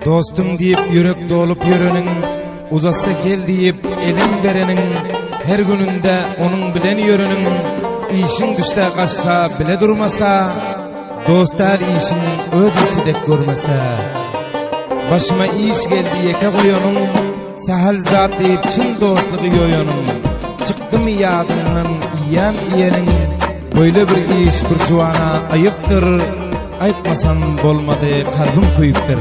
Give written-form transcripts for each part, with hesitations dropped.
Dostum deyip yürek dolup yörenin, uzatsa gel deyip elin verenin, her gününde onun bilen yörenin, işin düşte kaçsa bile durmasa, dostlar işin ödüşü dek görmese. Başıma iş geldi yeke koyonun, sahal zat deyip çın dostluğu yoyonun. Çıktım yadından iyan iyenin, böyle bir iş bir cuvana ayıptır, aytmasam bolmadı kalbim kuyuptur.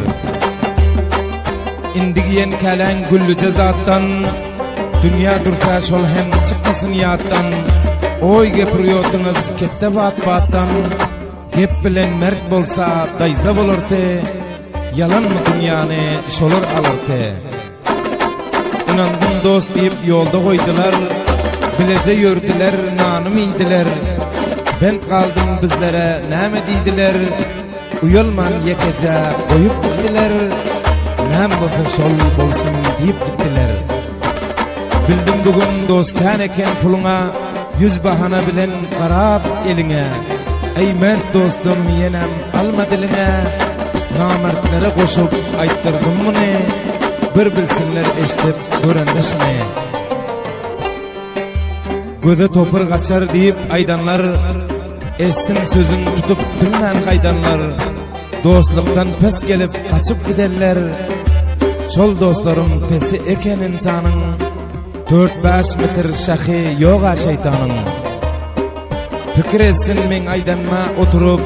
İndigiyen kalen güllüce zattan, dünya durta şol hem çıkmasın yattan. Oy gepiriyordunuz kette bat-battan, gep bilen mert bolsa dayza bolurte, yalan mı dünyanı şolur alırte. İnandım dost deyip yolda koydular, bilece yördüler, nanım iydiler. Ben kaldım bizlere näme deydiler, uyulman yekece koyup gittiler. Näm bu şol bolsun deyip gittiler. Bildim bugün dost kan eken puluna, yüz bahana bilen qarab eline. Ey mert dostum yenem alma diline, namertlere koşup ayttırdım bunu, bir bilsinler eşitip görendeşine. Göze topur kaçar deyip aydanlar, estin sözün tutup bilmen kaydanlar. Dostluktan pes gelip kaçıp giderler. Şol dostlarım pesi eken insanın, 4-5 metre şahi yoga şeytanın. Fikir etsin men aydanma oturup,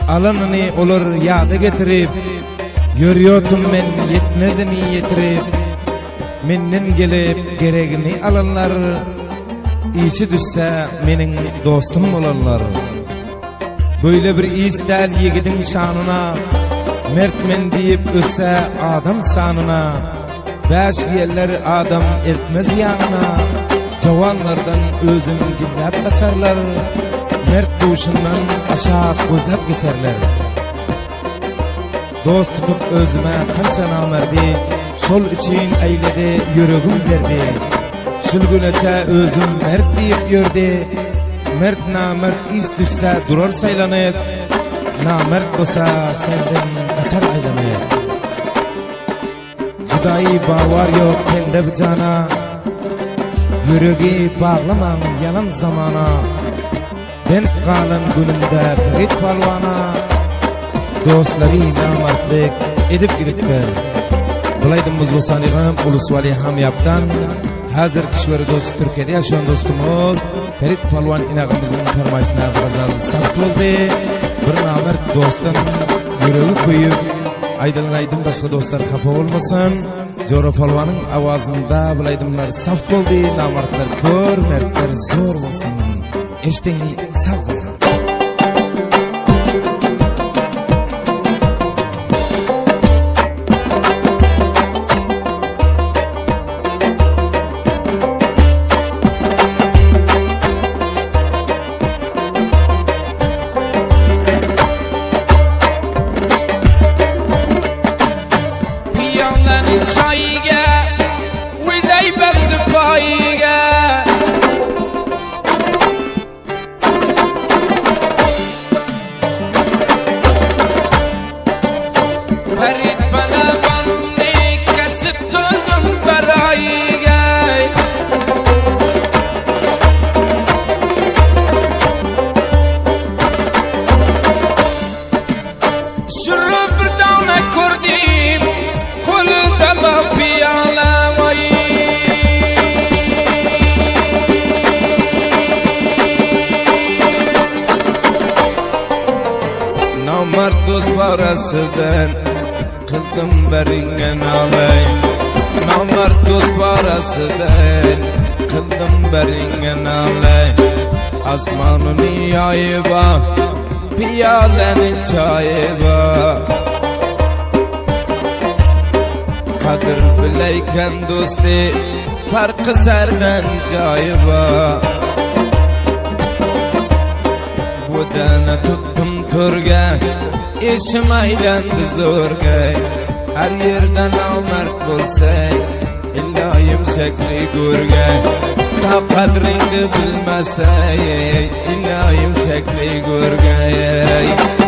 alanını olur yada getirip, yürüyordum men yetmedini yetirip, menden gelip gereğini alanlar, işi düşse menin dostum olanlar. Böyle bir iş del yigidin şanına, mertmen deyip össe adam sanına. 5 yerler adam etmez yanına, cavanlardan özün gillap kaçarlar, mert duşundan aşağı gözlep geçerler. Dost tutup özüme kança namerdi, şol için eyledi yüreğim derdi. Şul güneçe özüm mert deyip yördi, mert namert iş düşse durur saylanıp, namert olsa senden kaçar aylanıp. Cudayı bağvar yok kendi bir cana, yüreği bağlaman yalan zamana. Ben kalın gününde Ferit palvana, dostları namertlik edip gidipler. Bulaydımız bosanıgım Ulus Vali Hamyap'tan, hazır kişileri dost Türkiye'de yaşayan dostumuz Ferit Palvan inağımızın fermayışına gazal sarf oldu. Bir namert dostun yüreği koyup, aydın başka dostlar kafa olmasın. Joro Palvan'ın avazında bulaydımlar saf oldu. Namertler kör, mertler zor olsun. Eşten saf olsun. Namert dost varasıdan kıldım beringen alay. Namert dost varasıdan kıldım beringen alay. Asmanın yayıba, piyalenin çayıba. Kadir bileyken dosti, farkı serden cayıba. Bu dana tuttum turga, işim aylandı zorgay. Her yerden namert bolsay, illayım şekli gurgay. Ta kadrini bilmesay, illayım şekli gurgay.